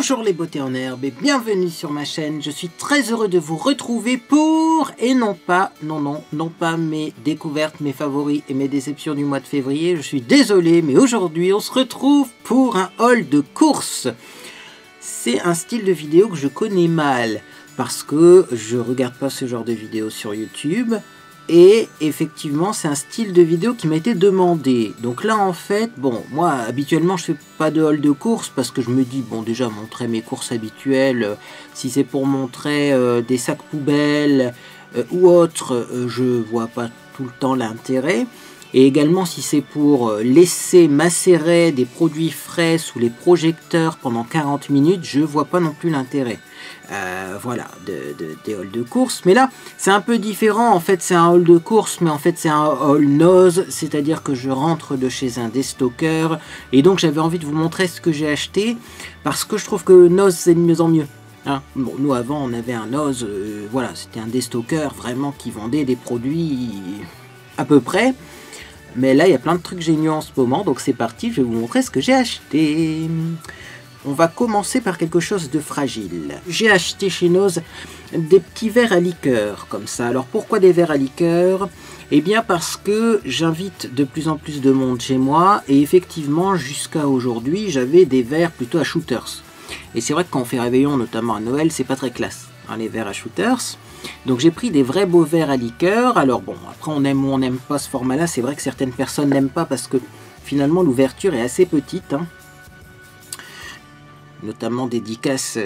Bonjour les beautés en herbe et bienvenue sur ma chaîne. Je suis très heureux de vous retrouver pour, et non pas mes découvertes, mes favoris et mes déceptions du mois de février. Je suis désolé, mais aujourd'hui on se retrouve pour un haul de course. C'est un style de vidéo que je connais mal parce que je regarde pas ce genre de vidéos sur YouTube. Et effectivement, c'est un style de vidéo qui m'a été demandé. Donc là, en fait, bon, moi, habituellement, je fais pas de haul de course parce que je me dis, bon, déjà, montrer mes courses habituelles, si c'est pour montrer des sacs poubelles ou autre, je vois pas tout le temps l'intérêt. Et également, si c'est pour laisser macérer des produits frais sous les projecteurs pendant 40 minutes, je vois pas non plus l'intérêt. Voilà, des hauls de course. Mais là, c'est un peu différent. En fait, c'est un haul de course, mais en fait, c'est un haul nose. C'est-à-dire que je rentre de chez un déstockeur. Et donc, j'avais envie de vous montrer ce que j'ai acheté. Parce que je trouve que nose, c'est de mieux en mieux. Hein, bon, nous, avant, on avait un nose. Voilà, c'était un déstockeur vraiment qui vendait des produits à peu près. Mais là, il y a plein de trucs géniaux en ce moment. Donc, c'est parti. Je vais vous montrer ce que j'ai acheté. On va commencer par quelque chose de fragile. J'ai acheté chez Nose des petits verres à liqueur, comme ça. Alors pourquoi des verres à liqueur? Eh bien parce que j'invite de plus en plus de monde chez moi, et effectivement, jusqu'à aujourd'hui, j'avais des verres plutôt à shooters. Et c'est vrai que quand on fait réveillon, notamment à Noël, c'est pas très classe, hein, les verres à shooters. Donc j'ai pris des vrais beaux verres à liqueur. Alors bon, après on aime ou on n'aime pas ce format-là. C'est vrai que certaines personnes n'aiment pas parce que finalement l'ouverture est assez petite, hein. Notamment dédicace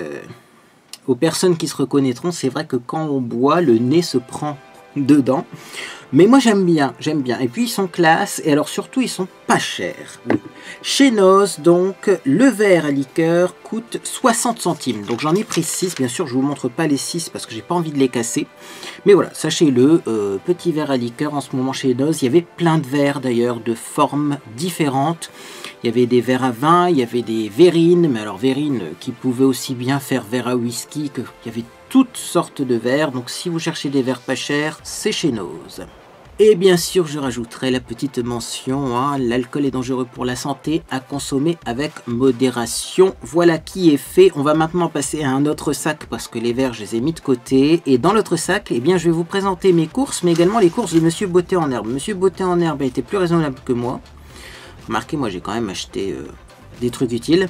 aux personnes qui se reconnaîtront. C'est vrai que quand on boit, le nez se prend dedans. Mais moi j'aime bien, j'aime bien. Et puis ils sont classe, et alors surtout ils sont pas chers. Chez Nose, donc, le verre à liqueur coûte 60 centimes. Donc j'en ai pris 6, bien sûr je vous montre pas les 6 parce que j'ai pas envie de les casser. Mais voilà, sachez-le, petit verre à liqueur en ce moment chez Nose. Il y avait plein de verres d'ailleurs, de formes différentes. Il y avait des verres à vin, il y avait des verrines, mais alors verrines qui pouvaient aussi bien faire verre à whisky, qu'il y avait toutes sortes de verres. Donc si vous cherchez des verres pas chers, c'est chez Nose. Et bien sûr, je rajouterai la petite mention, hein, l'alcool est dangereux pour la santé, à consommer avec modération. Voilà qui est fait. On va maintenant passer à un autre sac parce que les verres, je les ai mis de côté. Et dans l'autre sac, eh bien, je vais vous présenter mes courses, mais également les courses de Monsieur Beauté en herbe. Monsieur Beauté en herbe a été plus raisonnable que moi. Remarquez, moi j'ai quand même acheté des trucs utiles.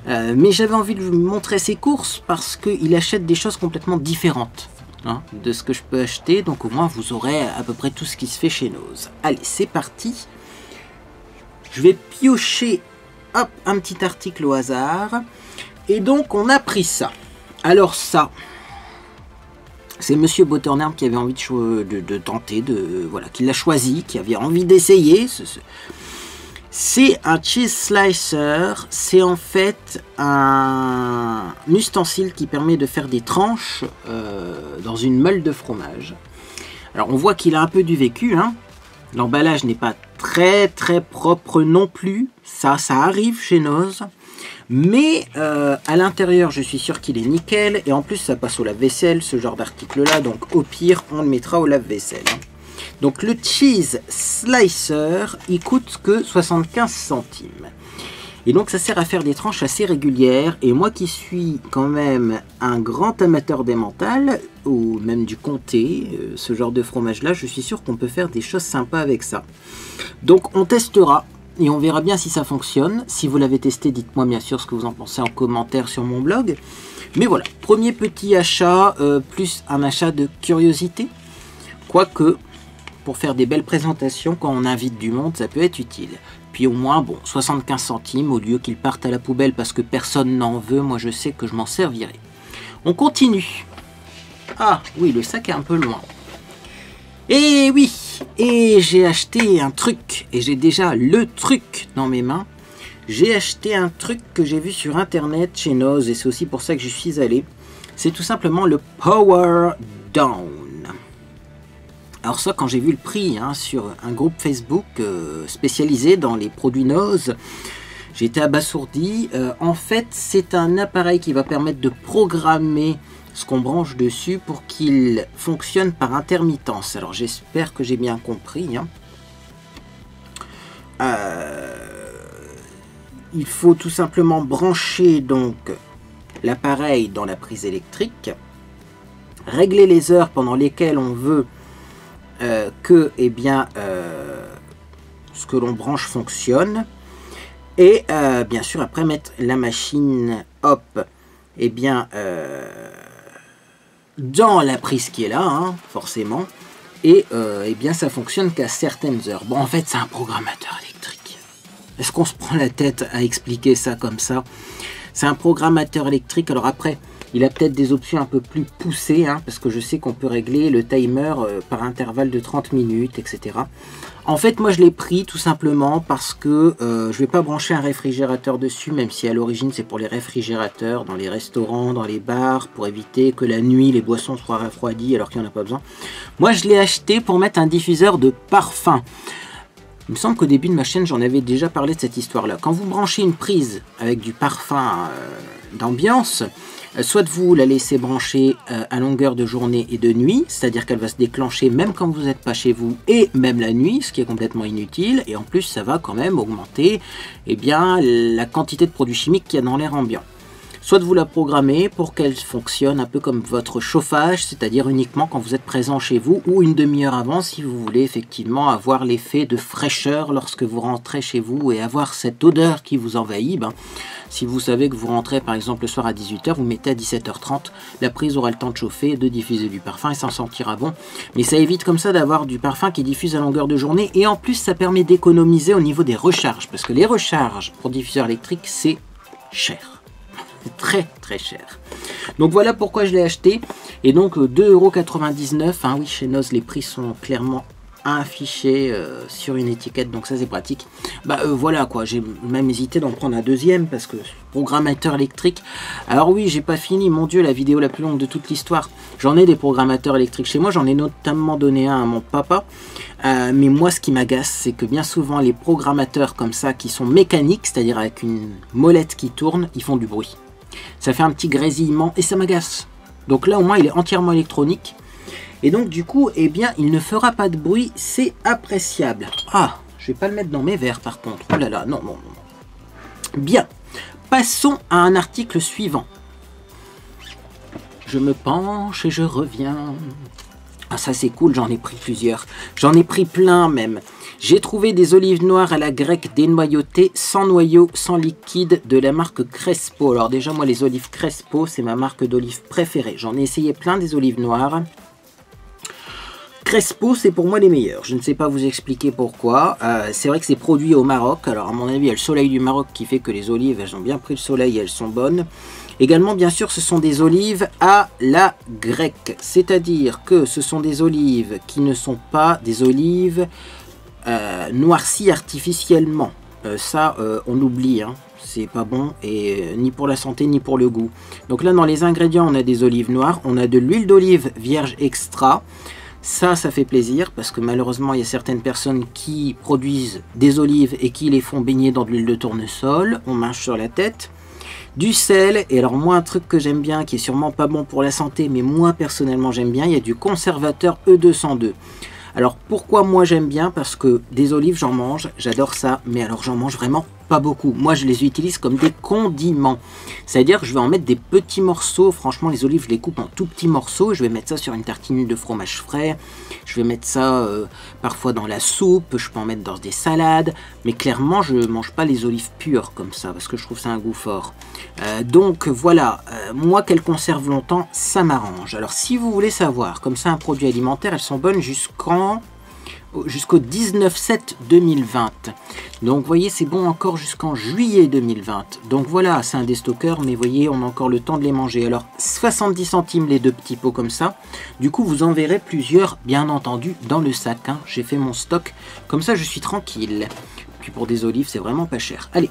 Mais j'avais envie de vous montrer ses courses parce qu'il achète des choses complètement différentes, hein, de ce que je peux acheter. Donc au moins vous aurez à peu près tout ce qui se fait chez Nose. Allez, c'est parti. Je vais piocher hop, un petit article au hasard. Et donc on a pris ça. Alors ça, c'est Monsieur Beauté en herbe qui avait envie de tenter, voilà, qui l'a choisi, qui avait envie d'essayer. C'est un cheese slicer, c'est en fait un ustensile qui permet de faire des tranches dans une meule de fromage. Alors on voit qu'il a un peu du vécu, hein. L'emballage n'est pas très propre non plus, ça arrive chez Nose. Mais à l'intérieur, je suis sûr qu'il est nickel, et en plus ça passe au lave-vaisselle, ce genre d'article là, donc au pire on le mettra au lave-vaisselle, hein. Donc le cheese slicer, il coûte que 75 centimes. Et donc ça sert à faire des tranches assez régulières. Et moi qui suis quand même un grand amateur d'emmental, ou même du comté, ce genre de fromage là, je suis sûr qu'on peut faire des choses sympas avec ça. Donc on testera et on verra bien si ça fonctionne. Si vous l'avez testé, dites-moi bien sûr ce que vous en pensez en commentaire sur mon blog. Mais voilà, premier petit achat, plus un achat de curiosité. Quoique, pour faire des belles présentations quand on invite du monde, ça peut être utile. Puis au moins, bon, 75 centimes, au lieu qu'ils partent à la poubelle parce que personne n'en veut, moi je sais que je m'en servirai. On continue. Ah oui, le sac est un peu loin. Et oui, et j'ai acheté un truc, et j'ai déjà le truc dans mes mains. J'ai acheté un truc que j'ai vu sur internet chez Nose, et c'est aussi pour ça que j'y suis allé. C'est tout simplement le Power Down. Alors ça, quand j'ai vu le prix, hein, sur un groupe Facebook spécialisé dans les produits Nose, j'étais abasourdi. En fait, c'est un appareil qui va permettre de programmer ce qu'on branche dessus pour qu'il fonctionne par intermittence. Alors j'espère que j'ai bien compris, hein. Il faut tout simplement brancher donc l'appareil dans la prise électrique, régler les heures pendant lesquelles on veut que ce que l'on branche fonctionne, et bien sûr après mettre la machine dans la prise qui est là, hein, forcément, et bien ça fonctionne qu'à certaines heures. Bon, en fait c'est un programmateur électrique. Est-ce qu'on se prend la tête à expliquer ça comme ça? C'est un programmateur électrique. Alors après, il a peut-être des options un peu plus poussées, hein, parce que je sais qu'on peut régler le timer par intervalle de 30 minutes, etc. En fait, moi je l'ai pris tout simplement parce que je ne vais pas brancher un réfrigérateur dessus, même si à l'origine c'est pour les réfrigérateurs, dans les restaurants, dans les bars, pour éviter que la nuit les boissons soient refroidies alors qu'il n'y en a pas besoin. Moi je l'ai acheté pour mettre un diffuseur de parfum. Il me semble qu'au début de ma chaîne, j'en avais déjà parlé de cette histoire-là. Quand vous branchez une prise avec du parfum d'ambiance, soit vous la laissez brancher à longueur de journée et de nuit, c'est-à-dire qu'elle va se déclencher même quand vous n'êtes pas chez vous et même la nuit, ce qui est complètement inutile. Et en plus, ça va quand même augmenter la quantité de produits chimiques qu'il y a dans l'air ambiant. Soit vous la programmez pour qu'elle fonctionne un peu comme votre chauffage, c'est-à-dire uniquement quand vous êtes présent chez vous ou une demi-heure avant si vous voulez effectivement avoir l'effet de fraîcheur lorsque vous rentrez chez vous et avoir cette odeur qui vous envahit. Si vous savez que vous rentrez par exemple le soir à 18 h, vous mettez à 17 h 30, la prise aura le temps de chauffer, de diffuser du parfum et ça sentira bon. Mais ça évite comme ça d'avoir du parfum qui diffuse à longueur de journée et en plus ça permet d'économiser au niveau des recharges parce que les recharges pour diffuseur électrique c'est cher. C'est très très cher. Donc voilà pourquoi je l'ai acheté. Et donc 2,99 €. Hein, oui, chez Noz, les prix sont clairement affichés sur une étiquette. Donc ça c'est pratique. Voilà quoi. J'ai même hésité d'en prendre un deuxième parce que programmateur électrique. Alors oui, j'ai pas fini. Mon Dieu, la vidéo la plus longue de toute l'histoire. J'en ai des programmateurs électriques chez moi. J'en ai notamment donné un à mon papa. Mais moi, ce qui m'agace, c'est que bien souvent, les programmateurs comme ça, qui sont mécaniques, c'est-à-dire avec une molette qui tourne, ils font du bruit. Ça fait un petit grésillement et ça m'agace. Donc là, au moins, il est entièrement électronique. Et donc, du coup, il ne fera pas de bruit. C'est appréciable. Ah, je vais pas le mettre dans mes verres, par contre. Oh là là, non. Bien. Passons à un article suivant. Je me penche et je reviens. Ah ça c'est cool, j'en ai pris plusieurs. J'en ai pris plein même. J'ai trouvé des olives noires à la grecque dénoyautées, sans noyau, sans liquide, de la marque Crespo. Alors déjà moi les olives Crespo, c'est ma marque d'olives préférée. J'en ai essayé plein des olives noires. Crespo, c'est pour moi les meilleurs. Je ne sais pas vous expliquer pourquoi. C'est vrai que c'est produit au Maroc. Alors à mon avis, il y a le soleil du Maroc qui fait que les olives, elles ont bien pris le soleil et elles sont bonnes. Également, bien sûr, ce sont des olives à la grecque. C'est-à-dire que ce sont des olives qui ne sont pas des olives noircies artificiellement. On oublie, hein. C'est pas bon, et ni pour la santé, ni pour le goût. Donc là, dans les ingrédients, on a des olives noires. On a de l'huile d'olive vierge extra. Ça fait plaisir parce que malheureusement il y a certaines personnes qui produisent des olives et qui les font baigner dans de l'huile de tournesol. On marche sur la tête. Du sel, et alors moi un truc que j'aime bien, qui est sûrement pas bon pour la santé, mais moi personnellement j'aime bien, il y a du conservateur E202. Alors pourquoi moi j'aime bien? Parce que des olives j'en mange, j'adore ça, mais alors j'en mange vraiment pas beaucoup. Moi je les utilise comme des condiments, c'est-à-dire que je vais en mettre des petits morceaux. Franchement les olives je les coupe en tout petits morceaux, je vais mettre ça sur une tartine de fromage frais, je vais mettre ça parfois dans la soupe, je peux en mettre dans des salades, mais clairement je mange pas les olives pures comme ça parce que je trouve ça un goût fort. Donc voilà, moi qu'elles conservent longtemps, ça m'arrange. Alors si vous voulez savoir, comme ça un produit alimentaire, elles sont bonnes jusqu'au 19/7/2020. Donc vous voyez, c'est bon encore jusqu'en juillet 2020. Donc voilà, c'est un déstockeur, mais vous voyez, on a encore le temps de les manger. Alors 70 centimes les deux petits pots comme ça. Du coup, vous en verrez plusieurs, bien entendu, dans le sac. Hein. J'ai fait mon stock, comme ça je suis tranquille. Puis pour des olives, c'est vraiment pas cher. Allez,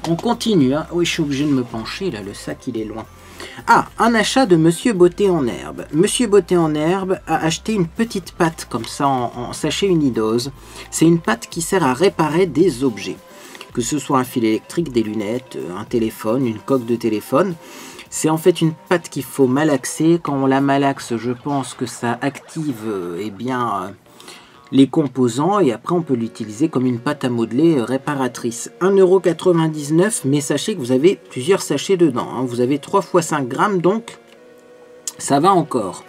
on continue. Hein. Oui, je suis obligé de me pencher, là, le sac il est loin. Ah, un achat de Monsieur Beauté en herbe. Monsieur Beauté en herbe a acheté une petite pâte comme ça en sachet unidose. C'est une pâte qui sert à réparer des objets. Que ce soit un fil électrique, des lunettes, un téléphone, une coque de téléphone. C'est en fait une pâte qu'il faut malaxer. Quand on la malaxe, je pense que ça active les composants et après on peut l'utiliser comme une pâte à modeler réparatrice. 1,99 €, mais sachez que vous avez plusieurs sachets dedans, hein. Vous avez 3 x 5 grammes, donc ça va encore.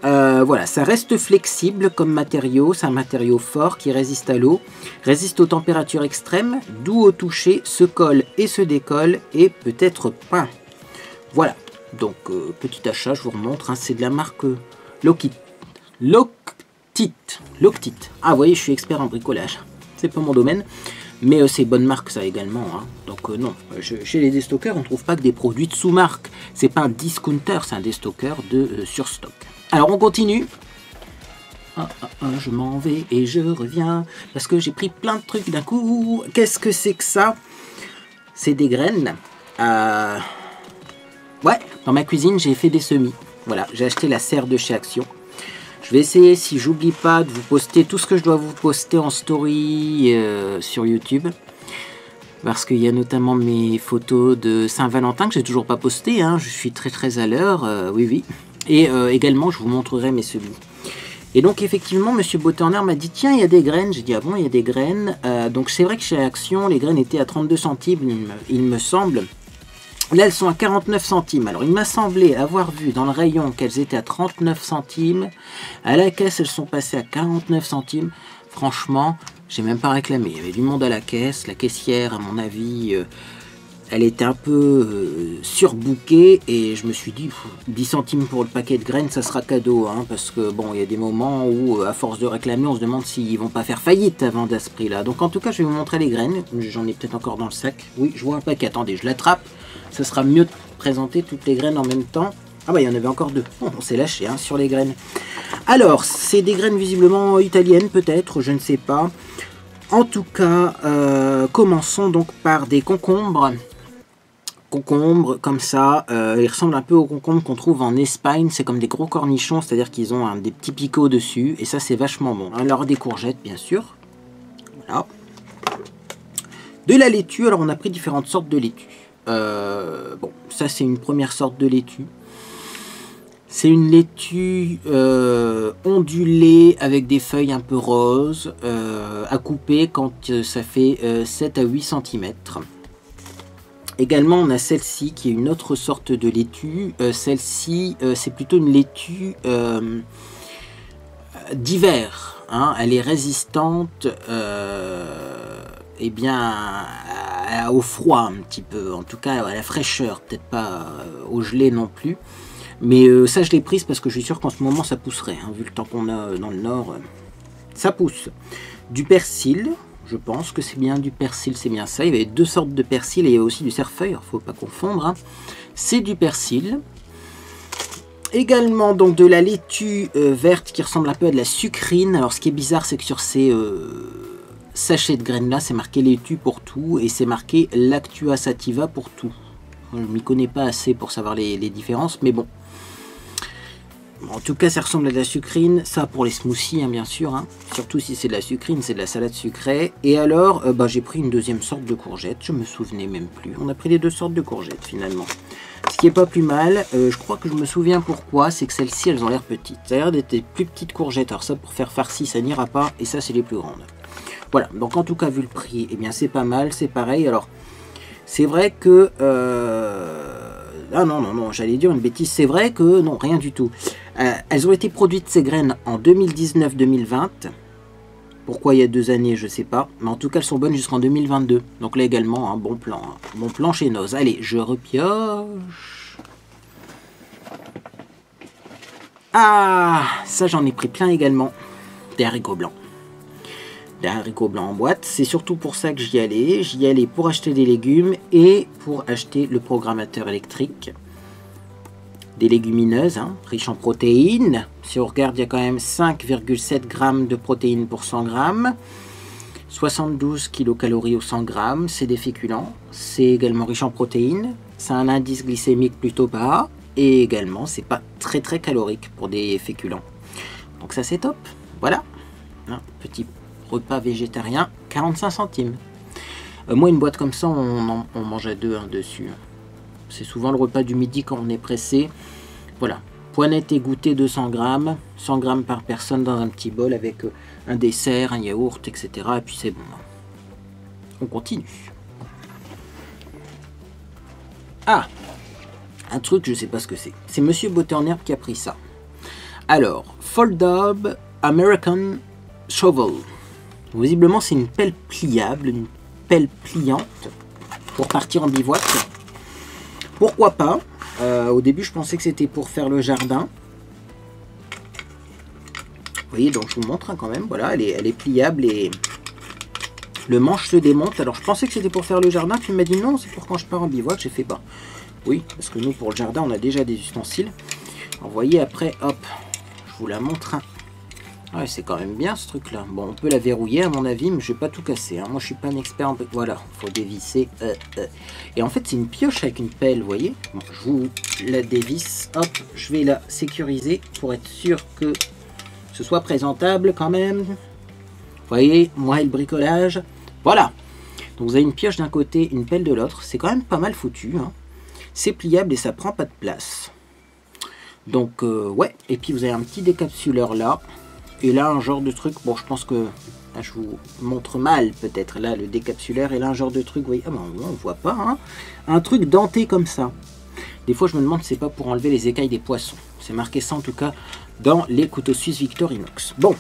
Voilà, ça reste flexible comme matériau, c'est un matériau fort qui résiste à l'eau, résiste aux températures extrêmes, doux au toucher, se colle et se décolle et peut être peint. Voilà, donc petit achat, je vous remontre, hein, c'est de la marque Loctite. Ah, vous voyez, je suis expert en bricolage, c'est pas mon domaine, mais c'est bonne marque ça également, hein. Donc non, chez les déstockeurs, on ne trouve pas que des produits de sous-marque, c'est pas un discounter, c'est un déstockeur de surstock. Alors on continue. Je m'en vais et je reviens parce que j'ai pris plein de trucs d'un coup. Qu'est-ce que c'est que ça? C'est des graines. Ouais, dans ma cuisine j'ai fait des semis. Voilà, j'ai acheté la serre de chez Action. Je vais essayer, si j'oublie pas, de vous poster tout ce que je dois vous poster en story sur YouTube. Parce qu'il y a notamment mes photos de Saint-Valentin que j'ai toujours pas postées, hein. Je suis très à l'heure, oui. Et également, je vous montrerai mes semis. Et donc, effectivement, Monsieur Beauturner m'a dit, tiens, il y a des graines. J'ai dit, ah bon, il y a des graines. Donc, c'est vrai que chez Action, les graines étaient à 32 centimes, il me semble. Là, elles sont à 49 centimes. Alors, il m'a semblé avoir vu dans le rayon qu'elles étaient à 39 centimes. À la caisse, elles sont passées à 49 centimes. Franchement, j'ai même pas réclamé. Il y avait du monde à la caisse. La caissière, à mon avis... elle était un peu surbookée et je me suis dit 10 centimes pour le paquet de graines, ça sera cadeau, hein, parce que bon, il y a des moments où à force de réclamer, on se demande s'ils vont pas faire faillite avant à ce prix-là. Donc en tout cas, je vais vous montrer les graines. J'en ai peut-être encore dans le sac. Oui, je vois un paquet. Attendez, je l'attrape. Ça sera mieux de présenter toutes les graines en même temps. Ah bah il y en avait encore deux. Bon, on s'est lâché, hein, sur les graines. Alors, c'est des graines visiblement italiennes peut-être, je ne sais pas. En tout cas, commençons donc par des concombres. Concombres comme ça, ils ressemblent un peu aux concombres qu'on trouve en Espagne, c'est comme des gros cornichons, c'est-à-dire qu'ils ont des petits picots dessus, et ça c'est vachement bon. Alors des courgettes bien sûr, voilà. De la laitue, alors on a pris différentes sortes de laitue. Bon, ça c'est une première sorte de laitue. C'est une laitue ondulée avec des feuilles un peu roses, à couper quand ça fait 7 à 8 cm. Également, on a celle-ci qui est une autre sorte de laitue. Celle-ci, c'est plutôt une laitue d'hiver, hein. Elle est résistante eh bien, au froid un petit peu. En tout cas, à la fraîcheur. Peut-être pas au gelé non plus. Mais ça, je l'ai prise parce que je suis sûr qu'en ce moment, ça pousserait, hein, vu le temps qu'on a dans le nord. Ça pousse. Du persil. Je pense que c'est bien du persil, c'est bien ça. Il y avait deux sortes de persil et il y a aussi du cerfeuil, il ne faut pas confondre, hein. C'est du persil. Également donc de la laitue verte qui ressemble un peu à de la sucrine. Alors ce qui est bizarre, c'est que sur ces sachets de graines là, c'est marqué laitue pour tout et c'est marqué Lactua sativa pour tout. Je ne m'y connais pas assez pour savoir les différences, mais bon. En tout cas, ça ressemble à de la sucrine, ça pour les smoothies, hein, bien sûr, hein. Surtout si c'est de la sucrine, c'est de la salade sucrée. Et alors, j'ai pris une deuxième sorte de courgette, je me souvenais même plus. On a pris les deux sortes de courgettes finalement. Ce qui est pas plus mal, je crois que je me souviens pourquoi, c'est que celles-ci, elles ont l'air petites. Ça a l'air d'être des plus petites courgettes, alors ça pour faire farci, ça n'ira pas, et ça c'est les plus grandes. Voilà, donc en tout cas, vu le prix, eh bien c'est pas mal, c'est pareil. Alors, c'est vrai que... Ah non, j'allais dire une bêtise, c'est vrai que non, rien du tout. Elles ont été produites, ces graines, en 2019-2020. Pourquoi il y a 2 années, je sais pas. Mais en tout cas, elles sont bonnes jusqu'en 2022. Donc là également, un bon plan. Un bon plan chez Noz. Allez, je repioche. Ah, ça j'en ai pris plein également. Des haricots blancs. Des haricots blancs en boîte. C'est surtout pour ça que j'y allais. J'y allais pour acheter des légumes et pour acheter le programmateur électrique. Des légumineuses, hein, riches en protéines. Si on regarde, il y a quand même 5,7 g de protéines pour 100 g. 72 kilocalories au 100 g. C'est des féculents. C'est également riche en protéines. C'est un indice glycémique plutôt bas. Et également, c'est pas très calorique pour des féculents. Donc ça, c'est top. Voilà. Un petit repas végétarien, 45 centimes. Moi, une boîte comme ça, on mange à deux, hein, dessus. C'est souvent le repas du midi quand on est pressé. Voilà, Poinette égouttée 200 grammes, 100 grammes par personne dans un petit bol avec un dessert, un yaourt, etc. Et puis c'est bon. On continue. Ah, un truc, je sais pas ce que c'est. C'est Monsieur Beauté en Herbe qui a pris ça. Alors, Fold-Up American Shovel. Visiblement, c'est une pelle pliable, une pelle pliante pour partir en bivouac. Pourquoi pas? Au début, je pensais que c'était pour faire le jardin. Vous voyez, donc je vous montre quand même. Voilà, elle est pliable et le manche se démonte. Alors, je pensais que c'était pour faire le jardin. Puis il m'a dit non, c'est pour quand je pars en bivouac. J'ai fait pas. Oui, parce que nous, pour le jardin, on a déjà des ustensiles. Alors, vous voyez, après, hop, je vous la montre. Ouais, c'est quand même bien ce truc là. Bon, on peut la verrouiller à mon avis, mais je vais pas tout casser. Hein. Moi, je suis pas un expert en... Voilà, faut dévisser. Et en fait, c'est une pioche avec une pelle, vous voyez. Bon, je vous la dévisse. Hop, je vais la sécuriser pour être sûr que ce soit présentable quand même. Vous voyez, moi et le bricolage. Voilà. Donc, vous avez une pioche d'un côté, une pelle de l'autre. C'est quand même pas mal foutu. Hein. C'est pliable et ça prend pas de place. Donc, ouais. Et puis, vous avez un petit décapsuleur là. Et là, un genre de truc, bon, je pense que, là, je vous montre mal peut-être, là, le décapsuleur, et là, un genre de truc, vous voyez, ah ben, on voit pas, hein, un truc denté comme ça. Des fois, je me demande si c'est pas pour enlever les écailles des poissons. C'est marqué ça, en tout cas, dans les couteaux suisses Victorinox. Bon,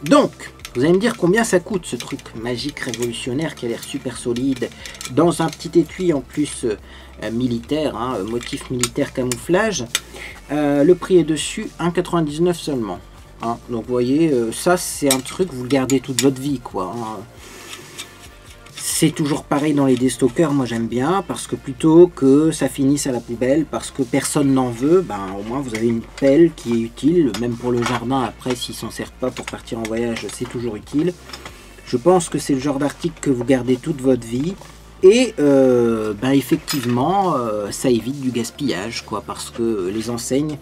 donc, vous allez me dire combien ça coûte, ce truc magique, révolutionnaire, qui a l'air super solide, dans un petit étui, en plus, militaire, hein, motif militaire camouflage. Le prix est dessus, 1,99 € seulement. Hein, donc vous voyez, ça c'est un truc, vous le gardez toute votre vie, quoi. Hein. C'est toujours pareil dans les déstockers, moi j'aime bien, parce que plutôt que ça finisse à la poubelle, parce que personne n'en veut, ben au moins vous avez une pelle qui est utile, même pour le jardin, après s'ils s'en servent pas pour partir en voyage, c'est toujours utile. Je pense que c'est le genre d'article que vous gardez toute votre vie, et ben effectivement, ça évite du gaspillage, quoi, parce que les enseignes,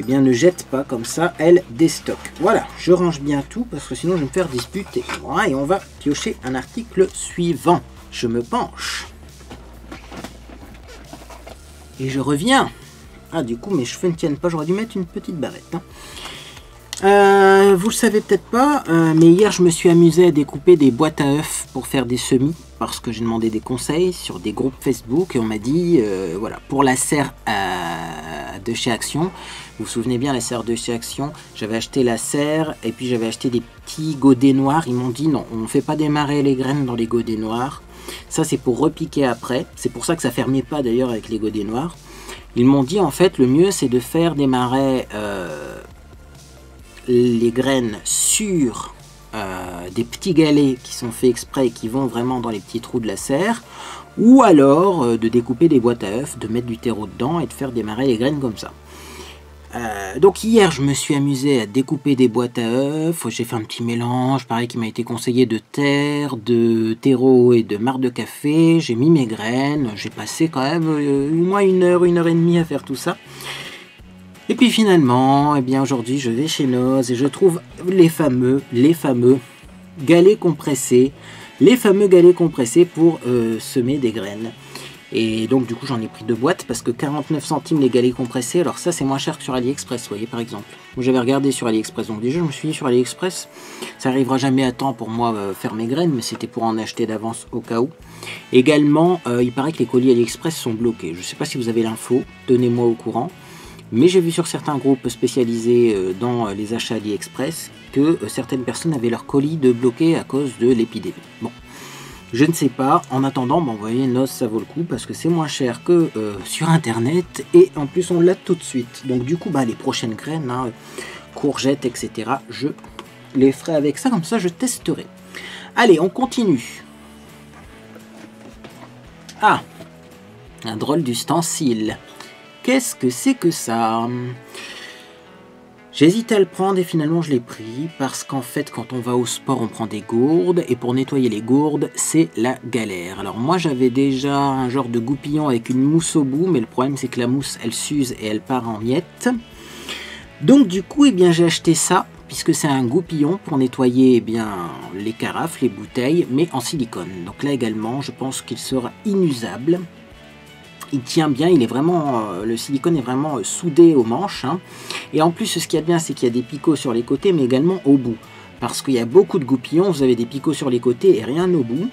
eh bien, ne jette pas comme ça, elle déstocke. Voilà, je range bien tout parce que sinon je vais me faire disputer. Voilà, et on va piocher un article suivant. Je me penche. Et je reviens. Ah, du coup, mes cheveux ne tiennent pas. J'aurais dû mettre une petite barrette. Hein. Vous le savez peut-être pas, mais hier je me suis amusé à découper des boîtes à œufs pour faire des semis. Parce que j'ai demandé des conseils sur des groupes Facebook et on m'a dit, voilà, pour la serre de chez Action, vous vous souvenez bien, la serre de chez Action, j'avais acheté la serre et puis j'avais acheté des petits godets noirs. Ils m'ont dit non, on ne fait pas démarrer les graines dans les godets noirs. Ça c'est pour repiquer après. C'est pour ça que ça fermait pas d'ailleurs avec les godets noirs. Ils m'ont dit en fait le mieux c'est de faire démarrer les graines sur des petits galets qui sont faits exprès et qui vont vraiment dans les petits trous de la serre, ou alors de découper des boîtes à œufs, de mettre du terreau dedans et de faire démarrer les graines comme ça. Donc hier je me suis amusé à découper des boîtes à œufs, j'ai fait un petit mélange, pareil qui m'a été conseillé de terre, de terreau et de marc de café, j'ai mis mes graines, j'ai passé quand même au moins une heure et demie à faire tout ça. Et puis finalement, eh bien aujourd'hui je vais chez Noz et je trouve les fameux galets compressés, pour semer des graines. Et donc du coup j'en ai pris 2 boîtes parce que 49 centimes les galets compressés, alors ça c'est moins cher que sur AliExpress, vous voyez par exemple. J'avais regardé sur AliExpress, donc déjà je me suis dit sur AliExpress, ça arrivera jamais à temps pour moi faire mes graines, mais c'était pour en acheter d'avance au cas où. Également, il paraît que les colis AliExpress sont bloqués, je sais pas si vous avez l'info, tenez-moi au courant. Mais j'ai vu sur certains groupes spécialisés dans les achats AliExpress que certaines personnes avaient leur colis bloqués à cause de l'épidémie. Bon, je ne sais pas. En attendant, bon, vous voyez, Noz, ça vaut le coup parce que c'est moins cher que sur Internet et en plus on l'a tout de suite. Donc du coup, bah, les prochaines graines, hein, courgettes, etc., je les ferai avec ça, comme ça je testerai. Allez, on continue. Ah, un drôle d'ustensile. Qu'est-ce que c'est que ça? J'hésitais à le prendre et finalement je l'ai pris parce qu'en fait quand on va au sport on prend des gourdes et pour nettoyer les gourdes c'est la galère. Alors moi j'avais déjà un genre de goupillon avec une mousse au bout, mais le problème c'est que la mousse elle s'use et elle part en miettes. Donc du coup eh bien j'ai acheté ça puisque c'est un goupillon pour nettoyer eh bien, les carafes, les bouteilles, mais en silicone. Donc là également je pense qu'il sera inusable. Il tient bien, il est vraiment, le silicone est vraiment soudé aux manches. Hein. Et en plus, ce qu'il y a de bien, c'est qu'il y a des picots sur les côtés, mais également au bout. Parce qu'il y a beaucoup de goupillons, vous avez des picots sur les côtés et rien au bout.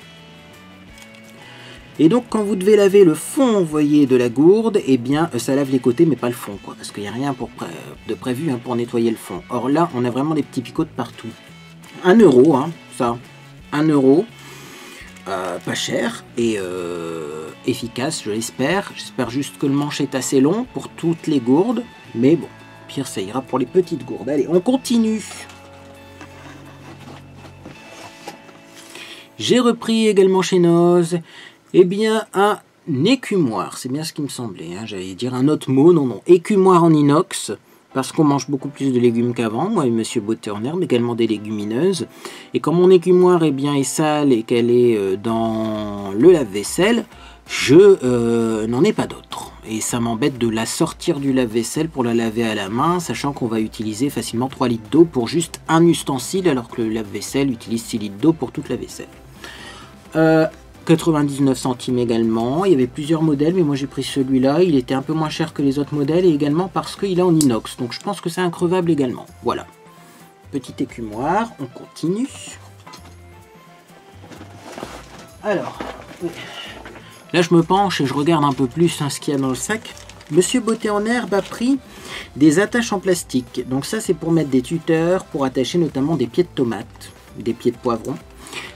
Et donc, quand vous devez laver le fond, vous voyez, de la gourde, eh bien, ça lave les côtés, mais pas le fond, quoi. Parce qu'il n'y a rien de prévu hein, pour nettoyer le fond. Or là, on a vraiment des petits picots de partout. 1 euro, hein, ça. 1 euro. Pas cher et efficace, je l'espère. J'espère juste que le manche est assez long pour toutes les gourdes. Mais bon, pire, ça ira pour les petites gourdes. Allez, on continue. J'ai repris également chez Noz, eh bien, un écumoire. C'est bien ce qui me semblait. Hein. J'allais dire un autre mot. Non, non. Écumoire en inox. Parce qu'on mange beaucoup plus de légumes qu'avant, moi et Monsieur Beauté en herbe, également des légumineuses. Et quand mon écumoire est sale et qu'elle est dans le lave-vaisselle, je n'en ai pas d'autre. Et ça m'embête de la sortir du lave-vaisselle pour la laver à la main, sachant qu'on va utiliser facilement 3 litres d'eau pour juste un ustensile, alors que le lave-vaisselle utilise 6 litres d'eau pour toute la vaisselle. 99 centimes également, il y avait plusieurs modèles mais moi j'ai pris celui-là, il était un peu moins cher que les autres modèles et également parce qu'il est en inox, donc je pense que c'est increvable également. Voilà, petit écumoire, on continue. Alors, là je me penche et je regarde un peu plus hein, ce qu'il y a dans le sac. Monsieur Beauté en herbe a pris des attaches en plastique, donc ça c'est pour mettre des tuteurs, pour attacher notamment des pieds de tomates, des pieds de poivron.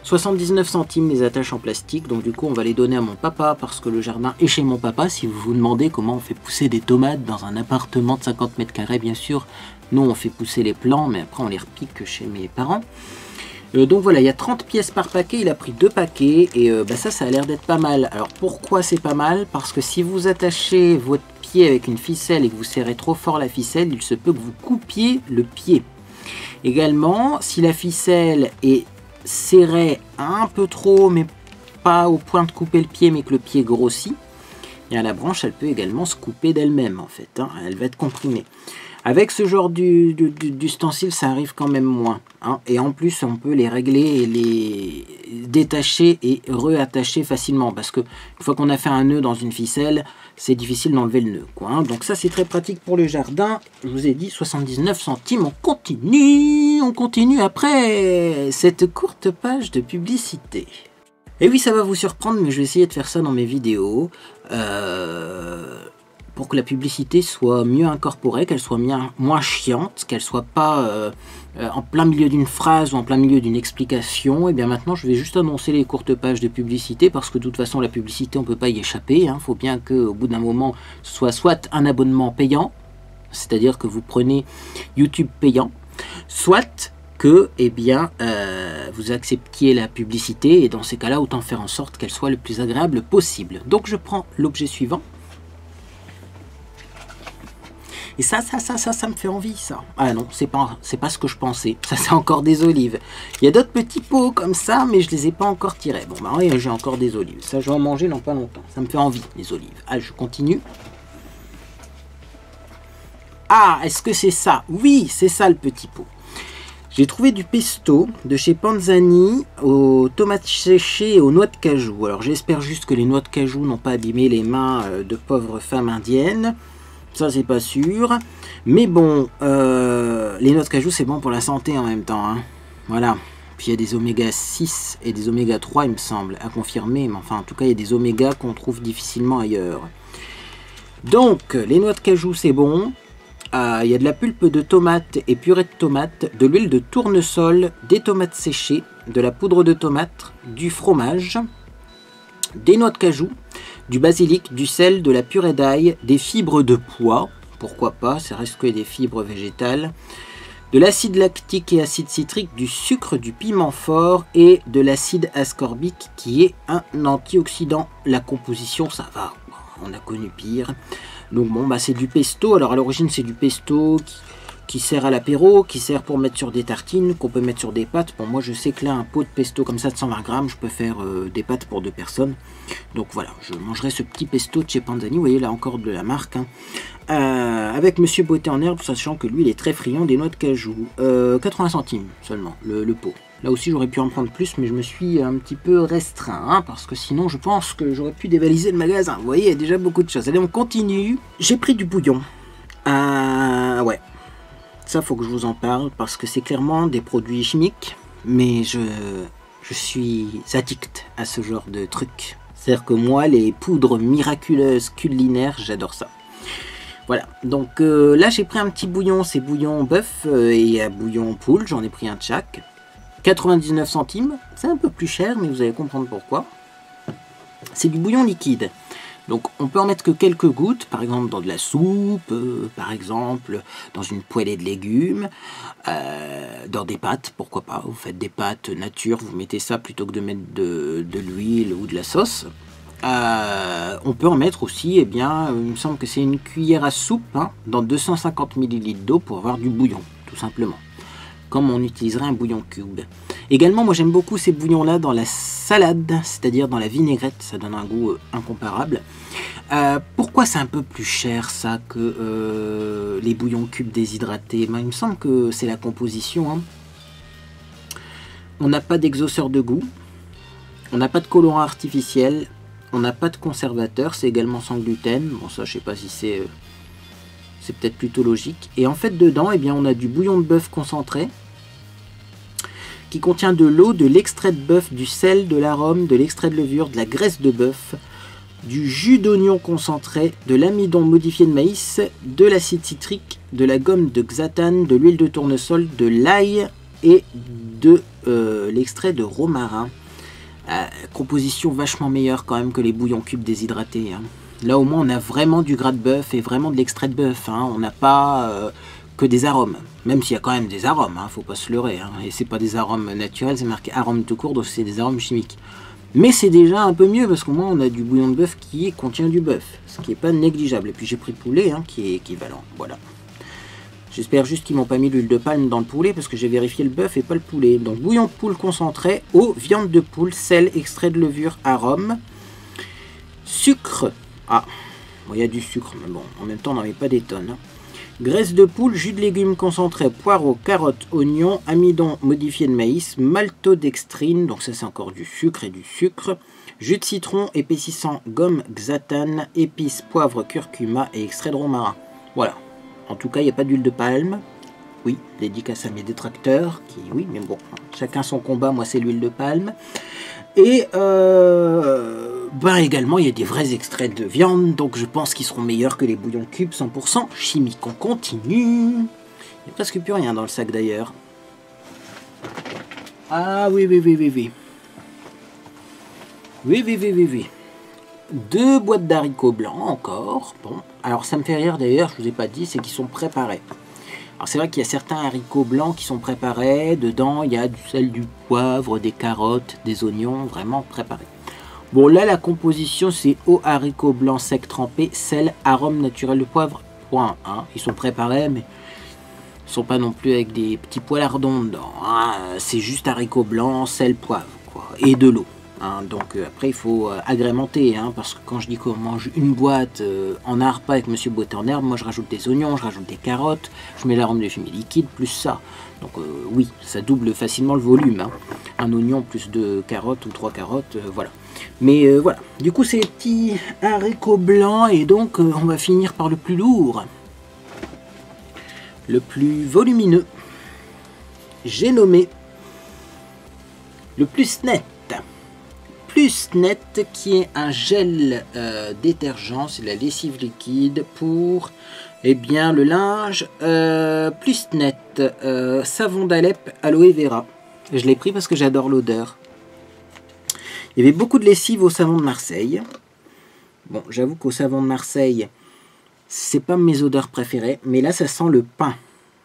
79 centimes les attaches en plastique, donc du coup on va les donner à mon papa parce que le jardin est chez mon papa. Si vous vous demandez comment on fait pousser des tomates dans un appartement de 50 mètres carrés, bien sûr, nous on fait pousser les plants, mais après on les repique chez mes parents. Donc voilà, il y a 30 pièces par paquet, il a pris 2 paquets et ça a l'air d'être pas mal. Alors pourquoi c'est pas mal? Parce que si vous attachez votre pied avec une ficelle et que vous serrez trop fort la ficelle, il se peut que vous coupiez le pied. Également, si la ficelle est serrée un peu trop, mais pas au point de couper le pied, mais que le pied grossit, et la branche, elle peut également se couper d'elle-même, en fait. Hein, elle va être comprimée. Avec ce genre d'ustensile, ça arrive quand même moins. Hein, et en plus, on peut les régler et les détacher et reattacher facilement. Parce que une fois qu'on a fait un nœud dans une ficelle, c'est difficile d'enlever le nœud. Quoi, hein. Donc ça, c'est très pratique pour le jardin. Je vous ai dit 79 centimes. On continue après cette courte page de publicité. Et oui, ça va vous surprendre, mais je vais essayer de faire ça dans mes vidéos. Pour que la publicité soit mieux incorporée, qu'elle soit moins chiante, qu'elle soit pas en plein milieu d'une phrase ou en plein milieu d'une explication. Et bien maintenant, je vais juste annoncer les courtes pages de publicité parce que de toute façon, la publicité, on ne peut pas y échapper. Il faut bien qu'au bout d'un moment, ce soit soit un abonnement payant, c'est-à-dire que vous prenez YouTube payant, soit que vous acceptiez la publicité et dans ces cas-là, autant faire en sorte qu'elle soit le plus agréable possible. Donc je prends l'objet suivant. Et ça me fait envie, ça. Ah non, c'est pas ce que je pensais. Ça, c'est encore des olives. Il y a d'autres petits pots comme ça, mais je les ai pas encore tirés. Bon, bah oui, j'ai encore des olives. Ça, je vais en manger dans pas longtemps. Ça me fait envie, les olives. Allez, je continue. Ah, est-ce que c'est ça? Oui, c'est ça, le petit pot. J'ai trouvé du pesto de chez Panzani aux tomates séchées et aux noix de cajou. Alors, j'espère juste que les noix de cajou n'ont pas abîmé les mains de pauvres femmes indiennes. Ça, c'est pas sûr. Mais bon, les noix de cajou, c'est bon pour la santé en même temps. Hein. Voilà. Puis il y a des oméga 6 et des oméga 3, il me semble, à confirmer. Mais enfin, en tout cas, il y a des oméga qu'on trouve difficilement ailleurs. Donc, les noix de cajou, c'est bon. Il y a de la pulpe de tomate et purée de tomate, de l'huile de tournesol, des tomates séchées, de la poudre de tomate, du fromage, des noix de cajou, du basilic, du sel, de la purée d'ail, des fibres de pois, pourquoi pas, ça reste que des fibres végétales, de l'acide lactique et acide citrique, du sucre, du piment fort et de l'acide ascorbique qui est un antioxydant. La composition, ça va, on a connu pire. Donc bon, bah c'est du pesto. Alors à l'origine, c'est du pesto qui sert à l'apéro, qui sert pour mettre sur des tartines, qu'on peut mettre sur des pâtes. Bon, moi je sais que là, un pot de pesto comme ça de 120 grammes, je peux faire des pâtes pour 2 personnes. Donc voilà, je mangerai ce petit pesto de chez Panzani. Vous voyez là encore de la marque. Hein. Avec Monsieur Beauté en herbe, sachant que lui, il est très friand des noix de cajou. 80 centimes seulement, le pot. Là aussi j'aurais pu en prendre plus, mais je me suis un petit peu restreint, hein, parce que sinon je pense que j'aurais pu dévaliser le magasin. Vous voyez, il y a déjà beaucoup de choses. Allez, on continue. J'ai pris du bouillon. Ouais. Ça, faut que je vous en parle, parce que c'est clairement des produits chimiques, mais je suis addict à ce genre de truc. C'est-à-dire que moi, les poudres miraculeuses culinaires, j'adore ça. Voilà, donc là j'ai pris un petit bouillon, c'est bouillon bœuf et bouillon poule, j'en ai pris un de chaque. 99 centimes, c'est un peu plus cher, mais vous allez comprendre pourquoi. C'est du bouillon liquide. Donc on peut en mettre que quelques gouttes, par exemple dans de la soupe, par exemple dans une poêlée de légumes, dans des pâtes, pourquoi pas. Vous faites des pâtes nature, vous mettez ça plutôt que de mettre de l'huile ou de la sauce. On peut en mettre aussi, eh bien, il me semble que c'est une cuillère à soupe, hein, dans 250 ml d'eau pour avoir du bouillon, tout simplement. Comme on utiliserait un bouillon cube. Également, moi j'aime beaucoup ces bouillons-là dans la salade, c'est-à-dire dans la vinaigrette, ça donne un goût incomparable. Pourquoi c'est un peu plus cher ça que les bouillons cubes déshydratés? Il me semble que c'est la composition. Hein. On n'a pas d'exhausteur de goût, on n'a pas de colorant artificiel, on n'a pas de conservateur, c'est également sans gluten. Bon, ça je sais pas si c'est peut-être plutôt logique. Et en fait dedans, eh bien, on a du bouillon de bœuf concentré qui contient de l'eau, de l'extrait de bœuf, du sel, de l'arôme, de l'extrait de levure, de la graisse de bœuf, du jus d'oignon concentré, de l'amidon modifié de maïs, de l'acide citrique, de la gomme de xathane, de l'huile de tournesol, de l'ail et de l'extrait de romarin. Composition vachement meilleure quand même que les bouillons cubes déshydratés. Hein. Là au moins on a vraiment du gras de bœuf et vraiment de l'extrait de bœuf. Hein. On n'a pas que des arômes. Même s'il y a quand même des arômes, hein, faut pas se leurrer. Hein. Et c'est pas des arômes naturels, c'est marqué arômes tout court, donc c'est des arômes chimiques. Mais c'est déjà un peu mieux parce qu'au moins on a du bouillon de bœuf qui contient du bœuf, ce qui n'est pas négligeable. Et puis j'ai pris poulet, hein, qui est équivalent. Voilà. J'espère juste qu'ils m'ont pas mis l'huile de palme dans le poulet parce que j'ai vérifié le bœuf et pas le poulet. Donc bouillon de poule concentré, eau, viande de poule, sel, extrait de levure, arôme, sucre. Ah, bon, il y a du sucre, mais bon, en même temps on n'en met pas des tonnes. Hein. Graisse de poule, jus de légumes concentré, poireaux, carottes, oignons, amidon modifié de maïs, maltodextrine, donc ça c'est encore du sucre et du sucre, jus de citron, épaississant, gomme, xathane, épices, poivre, curcuma et extrait de romarin. Voilà. En tout cas, il n'y a pas d'huile de palme. Oui, dédicace à mes détracteurs, qui, oui, mais bon, chacun son combat, moi c'est l'huile de palme. Et également, il y a des vrais extraits de viande, donc je pense qu'ils seront meilleurs que les bouillons cubes 100% chimiques. On continue. Il n'y a presque plus rien dans le sac d'ailleurs. Ah oui. Oui. 2 boîtes d'haricots blancs encore. Bon, alors ça me fait rire d'ailleurs, je vous ai pas dit, c'est qu'ils sont préparés. Alors c'est vrai qu'il y a certains haricots blancs qui sont préparés. Dedans, il y a du sel, du poivre, des carottes, des oignons, vraiment préparés. Bon, là, la composition, c'est eau, haricots blancs secs trempés, sel, arôme naturel de poivre, point. Hein. Ils sont préparés, mais ils sont pas non plus avec des petits poilardons dedans. Hein. C'est juste haricots blancs, sel, poivre, quoi, et de l'eau. Hein, donc après il faut agrémenter, hein, parce que quand je dis qu'on mange une boîte en un repas avec Monsieur Boîte en herbe, moi je rajoute des oignons, je rajoute des carottes, je mets l'arôme de fumée liquide plus ça. Donc oui, ça double facilement le volume. Hein. Un oignon plus 2 carottes ou 3 carottes, voilà. Mais voilà, du coup c'est les petits haricots blancs et donc on va finir par le plus lourd. Le plus volumineux. J'ai nommé le plus net. Plus net qui est un gel détergent, c'est la lessive liquide pour le linge. Plus net, savon d'Alep aloe vera. Je l'ai pris parce que j'adore l'odeur. Il y avait beaucoup de lessive au savon de Marseille. Bon, j'avoue qu'au savon de Marseille, c'est pas mes odeurs préférées, mais là ça sent le pain.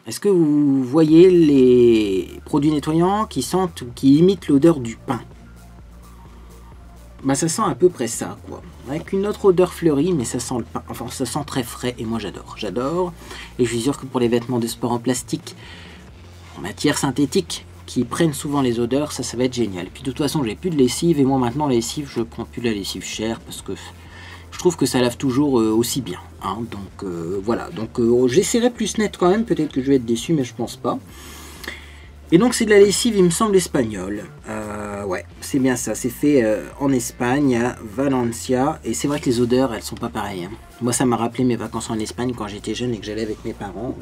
Est-ce que vous voyez les produits nettoyants qui imitent l'odeur du pain? Bah ça sent à peu près ça, quoi. Avec une autre odeur fleurie, mais ça sent le pain. Enfin, ça sent très frais, et moi j'adore. J'adore. Et je suis sûr que pour les vêtements de sport en plastique, en matière synthétique, qui prennent souvent les odeurs, ça va être génial. Puis de toute façon, j'ai plus de lessive, et moi maintenant, la lessive, je prends plus la lessive chère, parce que je trouve que ça lave toujours aussi bien. Hein. Donc voilà. Donc j'essaierai plus net quand même, peut-être que je vais être déçu, mais je pense pas. Et donc c'est de la lessive, il me semble, espagnole. Ouais, c'est bien ça, c'est fait en Espagne, à Valencia. Et c'est vrai que les odeurs, elles sont pas pareilles. Hein. Moi, ça m'a rappelé mes vacances en Espagne quand j'étais jeune et que j'allais avec mes parents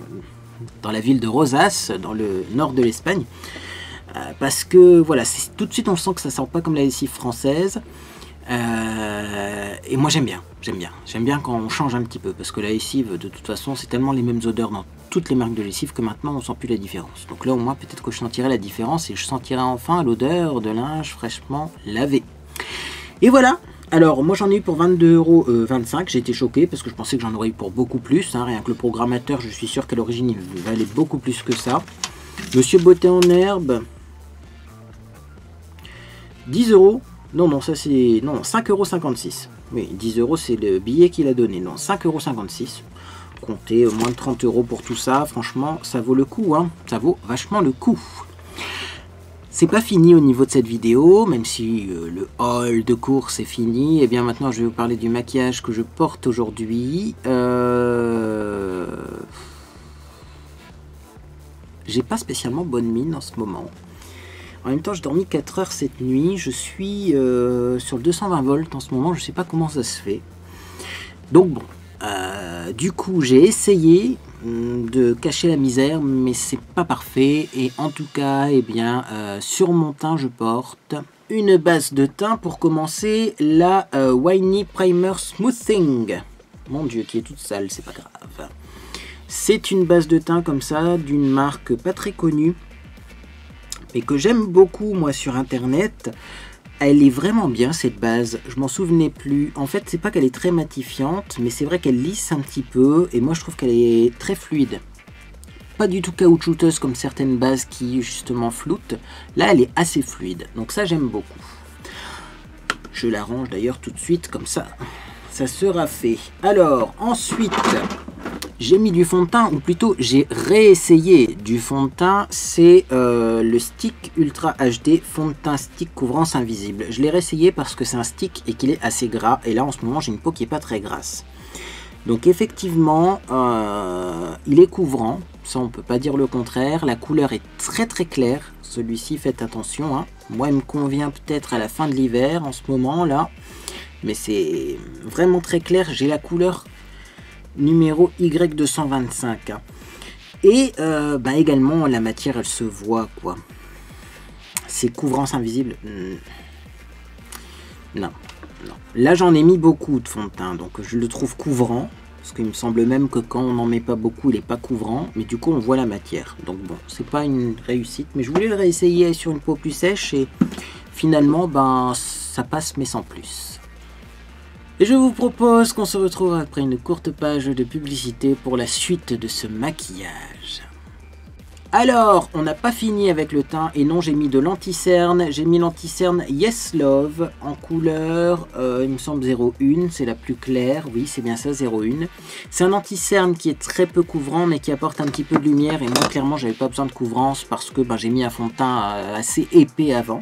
dans la ville de Rosas, dans le nord de l'Espagne. Parce que, voilà, tout de suite on sent que ça sent pas comme la lessive française. Et moi j'aime bien quand on change un petit peu, parce que la lessive, de toute façon, c'est tellement les mêmes odeurs dans toutes les marques de lessive que maintenant on sent plus la différence. Donc là au moins peut-être que je sentirai la différence et je sentirai enfin l'odeur de linge fraîchement lavé. Et voilà. Alors moi j'en ai eu pour 22,25 €, j'ai été choqué parce que je pensais que j'en aurais eu pour beaucoup plus, hein. Rien que le programmateur, je suis sûr qu'à l'origine il valait beaucoup plus que ça. Monsieur Beauté en herbe, 10 €. Non, ça c'est... Non, 5,56 €. Oui, 10 € c'est le billet qu'il a donné. Non, 5,56 €. Comptez moins de 30 € pour tout ça. Franchement, ça vaut le coup, hein. Ça vaut vachement le coup. C'est pas fini au niveau de cette vidéo, même si le haul de course est fini. Et bien maintenant, je vais vous parler du maquillage que je porte aujourd'hui. J'ai pas spécialement bonne mine en ce moment. En même temps, j'ai dormi 4 heures cette nuit. Je suis sur le 220 volts en ce moment. Je sais pas comment ça se fait. Donc bon, du coup, j'ai essayé de cacher la misère, mais c'est pas parfait. Et en tout cas, eh bien, sur mon teint, je porte une base de teint pour commencer, la Winey Primer Smoothing. Mon Dieu, qui est toute sale, c'est pas grave. C'est une base de teint comme ça, d'une marque pas très connue, mais que j'aime beaucoup moi sur internet. Elle est vraiment bien cette base, je m'en souvenais plus. En fait c'est pas qu'elle est très matifiante, mais c'est vrai qu'elle lisse un petit peu, et moi je trouve qu'elle est très fluide. Pas du tout caoutchouteuse comme certaines bases qui justement floutent. Là elle est assez fluide, donc ça j'aime beaucoup. Je la range d'ailleurs tout de suite, comme ça sera fait. Alors ensuite, j'ai mis du fond de teint, ou plutôt j'ai réessayé du fond de teint. C'est le stick Ultra HD fond de teint stick couvrance invisible. Je l'ai réessayé parce que c'est un stick et qu'il est assez gras. Et là en ce moment j'ai une peau qui n'est pas très grasse. Donc effectivement il est couvrant, ça on peut pas dire le contraire. La couleur est très très claire. Celui-ci, faites attention, hein. Moi il me convient peut-être à la fin de l'hiver en ce moment là. Mais c'est vraiment très clair. J'ai la couleur numéro Y225. Et également la matière elle se voit quoi. C'est couvrance invisible. Non. Là j'en ai mis beaucoup de fond de teint, donc je le trouve couvrant. Parce qu'il me semble même que quand on n'en met pas beaucoup, il n'est pas couvrant. Mais du coup on voit la matière. Donc bon, c'est pas une réussite. Mais je voulais le réessayer sur une peau plus sèche. Et finalement ça passe mais sans plus. Et je vous propose qu'on se retrouve après une courte page de publicité pour la suite de ce maquillage. Alors, on n'a pas fini avec le teint, et non, j'ai mis de l'anti-cerne. J'ai mis l'anti-cerne Yes Love en couleur, il me semble 01, c'est la plus claire, oui c'est bien ça, 01. C'est un anti-cerne qui est très peu couvrant, mais qui apporte un petit peu de lumière, et moi clairement j'avais pas besoin de couvrance, parce que j'ai mis un fond de teint assez épais avant.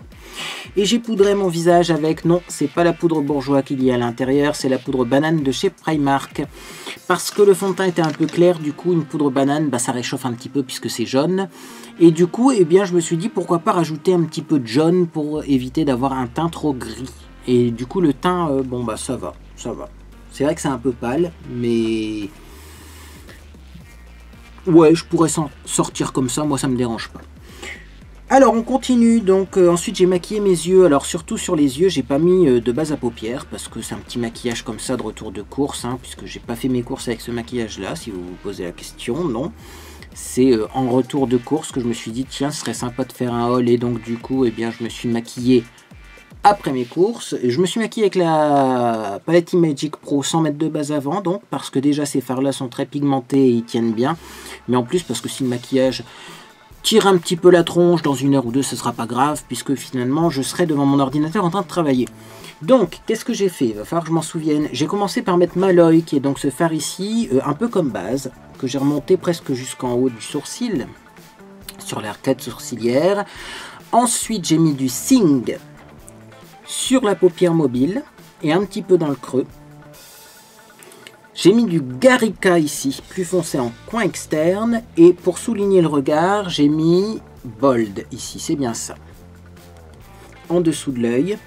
Et j'ai poudré mon visage avec, non, c'est pas la poudre bourgeois qu'il y a à l'intérieur, c'est la poudre banane de chez Primark. Parce que le fond de teint était un peu clair, du coup une poudre banane, ça réchauffe un petit peu puisque c'est jaune. Et du coup, eh bien, je me suis dit pourquoi pas rajouter un petit peu de jaune pour éviter d'avoir un teint trop gris. Et du coup le teint, ça va. C'est vrai que c'est un peu pâle, mais... ouais, je pourrais s'en sortir comme ça, moi ça me dérange pas. Alors on continue, donc ensuite j'ai maquillé mes yeux. Alors surtout sur les yeux, j'ai pas mis de base à paupières parce que c'est un petit maquillage comme ça de retour de course, hein, puisque j'ai pas fait mes courses avec ce maquillage là, si vous vous posez la question, non. C'est en retour de course que je me suis dit tiens, ce serait sympa de faire un haul, et donc du coup eh bien je me suis maquillé après mes courses. Et je me suis maquillé avec la palette Imagic Pro sans mettre de base avant, donc parce que déjà ces fards là sont très pigmentés et ils tiennent bien, mais en plus parce que si le maquillage tire un petit peu la tronche, dans 1 heure ou 2 ce sera pas grave, puisque finalement je serai devant mon ordinateur en train de travailler. Donc qu'est-ce que j'ai fait? Il va falloir que je m'en souvienne. J'ai commencé par mettre Malloy, qui est donc ce fard ici, un peu comme base, que j'ai remonté presque jusqu'en haut du sourcil, sur l'arcade sourcilière. Ensuite j'ai mis du Sing sur la paupière mobile et un petit peu dans le creux. J'ai mis du Garrica ici, plus foncé en coin externe, et pour souligner le regard, j'ai mis bold ici, c'est bien ça. En dessous de l'œil.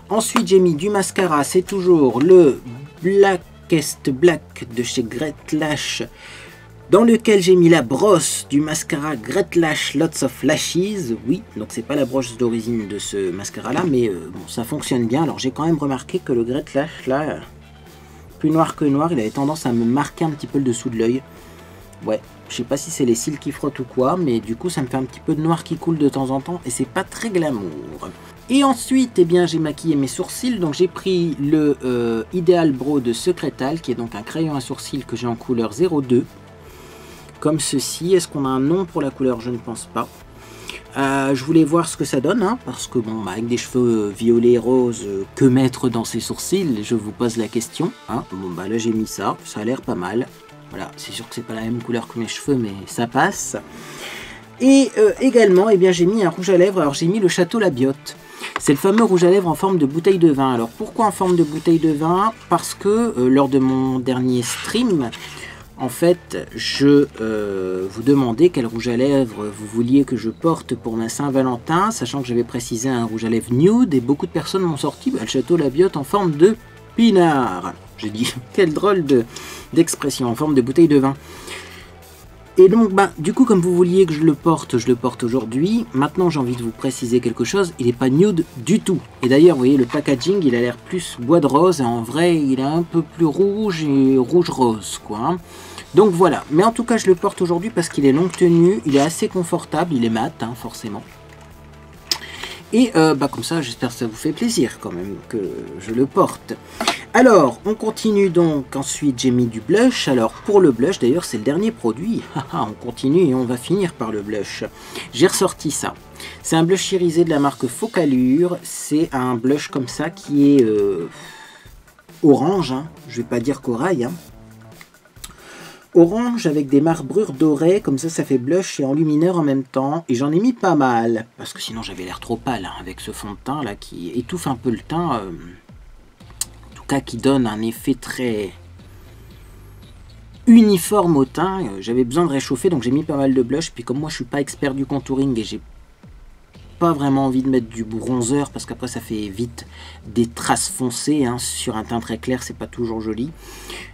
Ensuite, j'ai mis du mascara, c'est toujours le Blackest Black de chez Great Lash, dans lequel j'ai mis la brosse du mascara Great Lash Lots of Lashes. Oui, donc c'est pas la brosse d'origine de ce mascara là, mais bon, ça fonctionne bien. Alors j'ai quand même remarqué que le Great Lash là, plus noir que noir, il avait tendance à me marquer un petit peu le dessous de l'œil. Ouais, je sais pas si c'est les cils qui frottent ou quoi, mais du coup ça me fait un petit peu de noir qui coule de temps en temps et c'est pas très glamour. Et ensuite, eh bien, j'ai maquillé mes sourcils, donc j'ai pris le Ideal Brow de Secretal, qui est donc un crayon à sourcils que j'ai en couleur 02, comme ceci. Est-ce qu'on a un nom pour la couleur? Je ne pense pas. Je voulais voir ce que ça donne, hein, parce que bon, avec des cheveux violets et roses, que mettre dans ses sourcils? Je vous pose la question. Hein. Bon, bah là j'ai mis ça, ça a l'air pas mal. Voilà, c'est sûr que c'est pas la même couleur que mes cheveux, mais ça passe. Et également, eh bien, j'ai mis un rouge à lèvres. Alors j'ai mis le Château Labiotte. C'est le fameux rouge à lèvres en forme de bouteille de vin. Alors pourquoi en forme de bouteille de vin? Parce que lors de mon dernier stream, en fait, je vous demandais quel rouge à lèvres vous vouliez que je porte pour ma Saint-Valentin, sachant que j'avais précisé un rouge à lèvres nude, et beaucoup de personnes m'ont sorti le Château Labiotte en forme de pinard. J'ai dit, quelle drôle d'expression, en forme de bouteille de vin. Et donc, bah, du coup, comme vous vouliez que je le porte aujourd'hui. Maintenant, j'ai envie de vous préciser quelque chose. Il n'est pas nude du tout. Et d'ailleurs, vous voyez, le packaging, il a l'air plus bois de rose. Et en vrai, il est un peu plus rouge et rouge-rose, quoi. Donc voilà. Mais en tout cas, je le porte aujourd'hui parce qu'il est longue tenue. Il est assez confortable. Il est mat, hein, forcément. Et bah, comme ça, j'espère que ça vous fait plaisir quand même que je le porte. Alors, on continue donc. Ensuite, j'ai mis du blush. Alors, pour le blush, d'ailleurs, c'est le dernier produit. On continue et on va finir par le blush. J'ai ressorti ça. C'est un blush irisé de la marque Focalure. C'est un blush comme ça qui est orange. Hein. Je vais pas dire corail. Hein. Orange avec des marbrures dorées. Comme ça fait blush et enlumineur en même temps. Et j'en ai mis pas mal. Parce que sinon, j'avais l'air trop pâle hein, avec ce fond de teint là qui étouffe un peu le teint. Cas qui donne un effet très uniforme au teint. J'avais besoin de réchauffer donc j'ai mis pas mal de blush, puis comme moi je suis pas expert du contouring et j'ai pas vraiment envie de mettre du bronzer parce qu'après ça fait vite des traces foncées hein. Sur un teint très clair c'est pas toujours joli,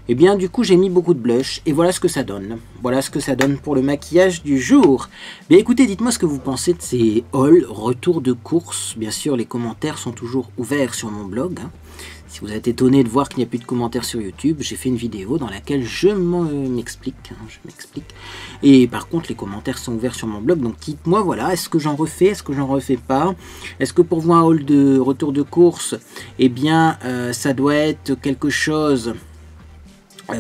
et bien du coup j'ai mis beaucoup de blush et voilà ce que ça donne. Voilà ce que ça donne pour le maquillage du jour. Bien écoutez, dites-moi ce que vous pensez de ces hauls retour de course. Bien sûr les commentaires sont toujours ouverts sur mon blog hein. Si vous êtes étonné de voir qu'il n'y a plus de commentaires sur YouTube, j'ai fait une vidéo dans laquelle je m'explique. Et par contre, les commentaires sont ouverts sur mon blog. Donc dites-moi, voilà, est-ce que j'en refais? Est-ce que j'en refais pas? Est-ce que pour vous un haul de retour de course, eh bien, ça doit être quelque chose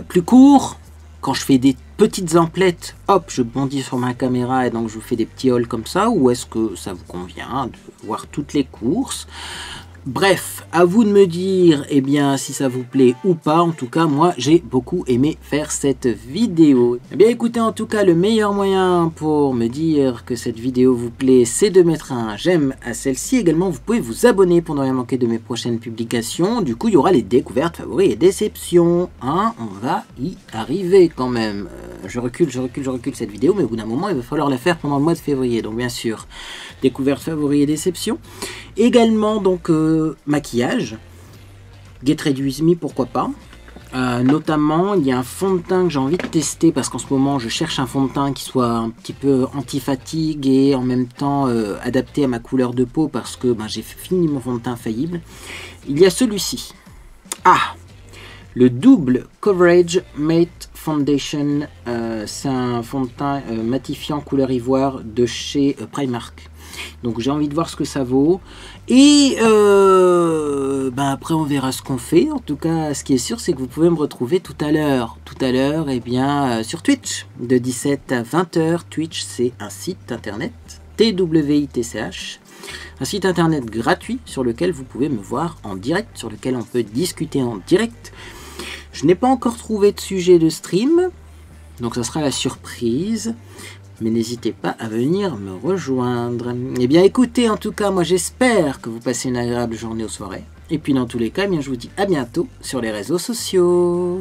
plus court? Quand je fais des petites emplettes, hop, je bondis sur ma caméra et donc je vous fais des petits hauls comme ça. Ou est-ce que ça vous convient de voir toutes les courses? Bref, à vous de me dire eh bien, si ça vous plaît ou pas. En tout cas, moi, j'ai beaucoup aimé faire cette vidéo. Eh bien, écoutez, en tout cas, le meilleur moyen pour me dire que cette vidéo vous plaît, c'est de mettre un j'aime à celle-ci. Également, vous pouvez vous abonner pour ne rien manquer de mes prochaines publications. Du coup, il y aura les découvertes, favoris et déceptions. Hein, on va y arriver quand même. Je recule cette vidéo, mais au bout d'un moment, il va falloir la faire pendant le mois de février. Donc, bien sûr, découvertes, favoris et déceptions. Également, donc, maquillage. Get Ready With Me, pourquoi pas. Notamment, il y a un fond de teint que j'ai envie de tester parce qu'en ce moment, je cherche un fond de teint qui soit un petit peu anti-fatigue et en même temps adapté à ma couleur de peau parce que ben, j'ai fini mon fond de teint faillible. Il y a celui-ci. Ah, le Double Coverage Matte Foundation. C'est un fond de teint matifiant couleur ivoire de chez Primark. Donc j'ai envie de voir ce que ça vaut. Et ben après on verra ce qu'on fait. En tout cas, ce qui est sûr, c'est que vous pouvez me retrouver tout à l'heure, eh bien, sur Twitch, de 17 à 20h. Twitch, c'est un site internet, TWITCH. Un site internet gratuit sur lequel vous pouvez me voir en direct, sur lequel on peut discuter en direct. Je n'ai pas encore trouvé de sujet de stream, donc ça sera la surprise. Mais n'hésitez pas à venir me rejoindre. Eh bien écoutez, en tout cas, moi j'espère que vous passez une agréable journée ou soirée. Et puis dans tous les cas, eh bien, je vous dis à bientôt sur les réseaux sociaux.